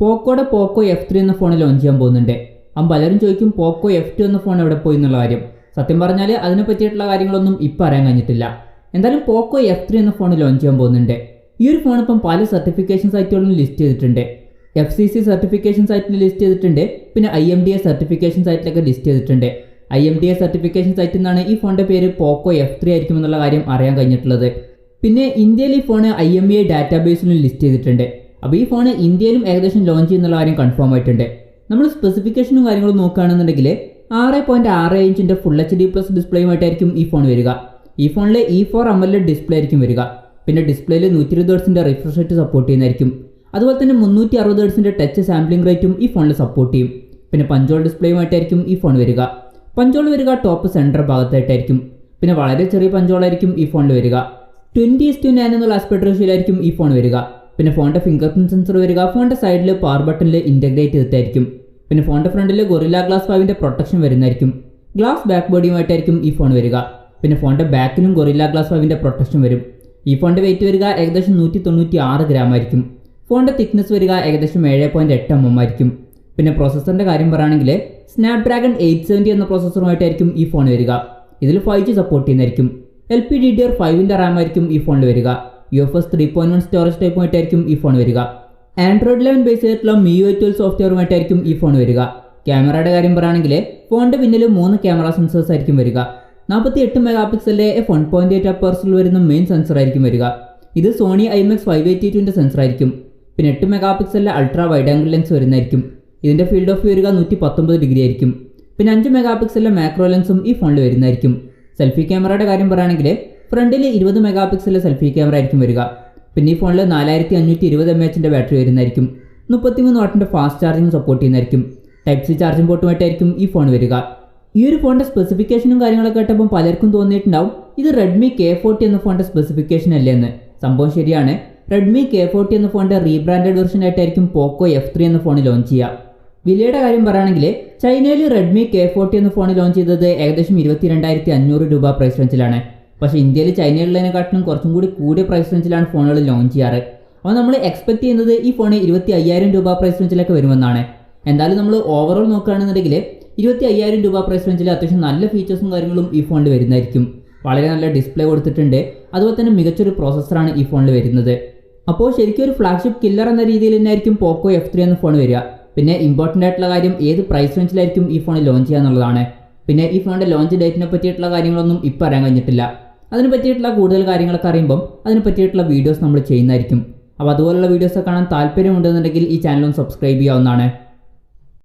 പോക്കോയുടെ പോക്കോ F3 എന്ന phone launch ചെയ്യാൻ പോകുന്നുണ്ട്. പലരും ചോദിക്കും പോക്കോ F2 എന്ന ഫോൺ എവിടെ പോയി എന്നുള്ള കാര്യം. സത്യം പറഞ്ഞാൽ അതിനെ പറ്റിയിട്ടുള്ള കാര്യങ്ങളൊന്നും ഇപ്പം അറിയാൻ കഴിഞ്ഞിട്ടില്ല. എന്തായാലും പോക്കോ F3 എന്ന ഫോൺ ലോഞ്ച് ചെയ്യാൻ പോകുന്നുണ്ട്. ഈ ഒരു ഫോൺ ഇപ്പം പല സർട്ടിഫിക്കേഷൻ സൈറ്റുകളിലും ലിസ്റ്റ് ചെയ്തിട്ടുണ്ട്. FCC സർട്ടിഫിക്കേഷൻ സൈറ്റിൽ ലിസ്റ്റ് ചെയ്തിട്ടുണ്ട്, പിന്നെ IMDA സർട്ടിഫിക്കേഷൻ സൈറ്റിലൊക്കെ ലിസ്റ്റ് ചെയ്തിട്ടുണ്ട്. IMDA സർട്ടിഫിക്കേഷൻ സൈറ്റിൽ നിന്നാണ് ഈ ഫോണിൻ്റെ പേര് പോക്കോ F3 ആയിരിക്കും എന്നുള്ള കാര്യം അറിയാൻ കഴിഞ്ഞിട്ടുള്ളത്. പിന്നെ ഇന്ത്യയിൽ ഈ ഫോൺ IMEI ഡാറ്റാബേസിലും ലിസ്റ്റ് ചെയ്തിട്ടുണ്ട്. അപ്പോൾ ഈ ഫോൺ ഇന്ത്യയിലും ഏകദേശം ലോഞ്ച് ചെയ്യുന്നുള്ള കാര്യം കൺഫേം ആയിട്ടുണ്ട്. നമ്മൾ സ്പെസിഫിക്കേഷനും കാര്യങ്ങളും നോക്കുകയാണെന്നുണ്ടെങ്കിൽ 6.6 ഇഞ്ചിൻ്റെ ഫുൾ HD+ ഡിസ്പ്ലേയുമായിട്ടായിരിക്കും ഈ ഫോൺ വരിക. ഈ ഫോണിൽ E4 AMOLED ഡിസ്പ്ലേ ആയിരിക്കും വരിക. പിന്നെ ഡിസ്പ്ലേയിൽ 120 ഹെർട്സിൻ്റെ റിഫ്രഷ് റേറ്റ് സപ്പോർട്ട് ചെയ്യുന്നതായിരിക്കും. അതുപോലെ തന്നെ 360 ഹെർട്സിൻ്റെ ടച്ച് സാമ്പിളിംഗ് റേറ്റും ഈ ഫോണിൽ സപ്പോർട്ട് ചെയ്യും. പിന്നെ പഞ്ചോൾ ഡിസ്പ്ലേയുമായിട്ടായിരിക്കും ഈ ഫോൺ വരിക. പഞ്ചോൾ വരിക ടോപ്പ് സെൻറ്റർ ഭാഗത്തായിട്ടായിരിക്കും. പിന്നെ വളരെ ചെറിയ പഞ്ചോളായിരിക്കും ഈ ഫോണിൽ വരിക. 20:9 എന്നുള്ള ആസ്പെക്ട് റേഷ്യോയിലായിരിക്കും ഈ ഫോൺ വരിക. പിന്നെ ഫോണിൻ്റെ ഫിംഗർ പ്രിന്റ് സെൻസർ വരിക ഫോണിൻ്റെ സൈഡിൽ പവർ ബട്ടണിൽ ഇൻ്റഗ്രേറ്റ് ചെയ്തിട്ടായിരിക്കും. പിന്നെ ഫോണിൻ്റെ ഫ്രണ്ടിൽ ഗൊറില്ല ഗ്ലാസ് 5ൻ്റെ പ്രൊട്ടക്ഷൻ വരുന്നതായിരിക്കും. ഗ്ലാസ് ബാക്ക് ബോഡിയുമായിട്ടായിരിക്കും ഈ ഫോൺ വരിക. പിന്നെ ഫോണിൻ്റെ ബാക്കിലും ഗൊറില്ല ഗ്ലാസ് 5ൻ്റെ പ്രൊട്ടക്ഷൻ വരും. ഈ ഫോണിൻ്റെ വെയിറ്റ് വരിക ഏകദേശം 196 ഗ്രാം ആയിരിക്കും. ഫോണിൻ്റെ തിക്നെസ് വരിക ഏകദേശം 7.8 mm ആയിരിക്കും. പിന്നെ പ്രോസസ്സറിൻ്റെ കാര്യം പറയുകയാണെങ്കിൽ സ്നാപ്ഡ്രാഗൺ 870 എന്ന പ്രോസസ്സറുമായിട്ടായിരിക്കും ഈ ഫോൺ വരിക. ഇതിൽ 5G സപ്പോർട്ട് ചെയ്യുന്നതായിരിക്കും. LPDDR5ൻ്റെ റാം ആയിരിക്കും ഈ ഫോണിൽ വരിക. UFS 3.1 സ്റ്റോറേജ് ടൈപ്പുമായിട്ടായിരിക്കും ഈ ഫോൺ വരിക. ആൻഡ്രോയിഡ് 11 ബേസ് ചെയ്തിട്ടുള്ള MIUI 12 സോഫ്റ്റ്വെയറുമായിട്ടായിരിക്കും ഈ ഫോൺ വരിക. ക്യാമറയുടെ കാര്യം പറയുകയാണെങ്കിൽ ഫോണിൻ്റെ പിന്നിൽ 3 ക്യാമറ സെൻസേഴ്സ് ആയിരിക്കും വരിക. 48 മെഗാപിക്സലിലെ f1.8 അപ്പേഴ്സിൽ വരുന്ന മെയിൻ സെൻസർ ആയിരിക്കും വരിക. ഇത് സോണി IMX582ൻ്റെ സെൻസർ ആയിരിക്കും. പിന്നെ 8 മെഗാപിക്സലിലെ അൾട്രാ വൈഡ് ആംഗിൾ ലെൻസ് വരുന്നതായിരിക്കും. ഇതിൻ്റെ ഫീൽഡ് ഓഫ് വ്യൂ വരിക 119 ഡിഗ്രി ആയിരിക്കും. പിന്നെ 5 മെഗാപിക്സലിലെ മാക്രോ ലെൻസും ഈ ഫോണിൽ വരുന്നതായിരിക്കും. സെൽഫി ക്യാമറയുടെ കാര്യം പറയുകയാണെങ്കിൽ ഫ്രണ്ടിൽ 20 മെഗാപിക്സലിലെ സെൽഫി ക്യാമറ ആയിരിക്കും വരിക. പിന്നെ ഈ ഫോണിൽ 4520 mAhൻ്റെ ബാറ്ററി വരുന്നതായിരിക്കും. 33 വാട്ടിൻ്റെ ഫാസ്റ്റ് ചാർജിങ് സപ്പോർട്ട് ചെയ്യുന്നതായിരിക്കും. Type-C ചാർജിംഗ് പോർട്ടുമായിട്ടായിരിക്കും ഈ ഫോൺ വരിക. ഈ ഒരു ഫോണിൻ്റെ സ്പെസിഫിക്കേഷനും കാര്യങ്ങളൊക്കെ കേട്ടപ്പോൾ പലർക്കും തോന്നിയിട്ടുണ്ടാവും ഇത് റെഡ്മി K40 എന്ന ഫോണിൻ്റെ സ്പെസിഫിക്കേഷൻ അല്ലേ എന്ന്. സംഭവം ശരിയാണ്. റെഡ്മി K40 എന്ന ഫോണിൻ്റെ റീബ്രാൻഡഡ് വെർഷൻ ആയിട്ടായിരിക്കും പോക്കോ F3 എന്ന ഫോൺ ലോഞ്ച് ചെയ്യുക. വിലയുടെ കാര്യം പറയുകയാണെങ്കിൽ ചൈനയിൽ റെഡ്മി K40 എന്ന ഫോൺ ലോഞ്ച് ചെയ്തത് ഏകദേശം 22,500 രൂപ പ്രൈസ് റേഞ്ചിലാണ്. പക്ഷേ ഇന്ത്യയിൽ ചൈനയിലുള്ളതിനെക്കാട്ടിലും കുറച്ചും കൂടി കൂടിയ പ്രൈസ് റേഞ്ചിലാണ് ഫോണുകൾ ലോഞ്ച് ചെയ്യാറ്. അപ്പോൾ നമ്മൾ എക്സ്പെക്ട് ചെയ്യുന്നത് ഈ ഫോൺ 25,000 രൂപ പ്രൈസ് റേഞ്ചിലൊക്കെ വരുമെന്നാണ്. എന്തായാലും നമ്മൾ ഓവറോൾ നോക്കുകയാണെന്നുണ്ടെങ്കിൽ 25,000 രൂപ പ്രൈസ് റേഞ്ചിൽ അത്യാവശ്യം നല്ല ഫീച്ചേഴ്സും കാര്യങ്ങളും ഈ ഫോണിൽ വരുന്നതായിരിക്കും. വളരെ നല്ല ഡിസ്പ്ലേ കൊടുത്തിട്ടുണ്ട്. അതുപോലെ തന്നെ മികച്ചൊരു പ്രോസസ്സറാണ് ഈ ഫോണിൽ വരുന്നത്. അപ്പോൾ ശരിക്കും ഒരു ഫ്ലാഗ്ഷിപ്പ് കില്ലർ എന്ന രീതിയിൽ തന്നെയായിരിക്കും പോക്കോ F3 എന്ന ഫോൺ വരിക. പിന്നെ ഇമ്പോർട്ടൻ്റ് ആയിട്ടുള്ള കാര്യം ഏത് പ്രൈസ് റേഞ്ചിലായിരിക്കും ഈ ഫോൺ ലോഞ്ച് ചെയ്യുക എന്നുള്ളതാണ്. പിന്നെ ഈ ഫോണിൻ്റെ ലോഞ്ച് ഡേറ്റിനെ പറ്റിയിട്ടുള്ള കാര്യങ്ങളൊന്നും ഇപ്പോൾ അറിയാൻ കഴിഞ്ഞിട്ടില്ല. അതിനെ പറ്റിയിട്ടുള്ള കൂടുതൽ കാര്യങ്ങളൊക്കെ അറിയുമ്പം അതിനെ പറ്റിയിട്ടുള്ള വീഡിയോസ് നമ്മൾ ചെയ്യുന്നതായിരിക്കും. അപ്പോൾ അതുപോലുള്ള വീഡിയോസ് കാണാൻ താല്പര്യമുണ്ടെന്നുണ്ടെങ്കിൽ ഈ ചാനൽ ഒന്ന് സബ്സ്ക്രൈബ് ചെയ്യാവുന്നതാണ്.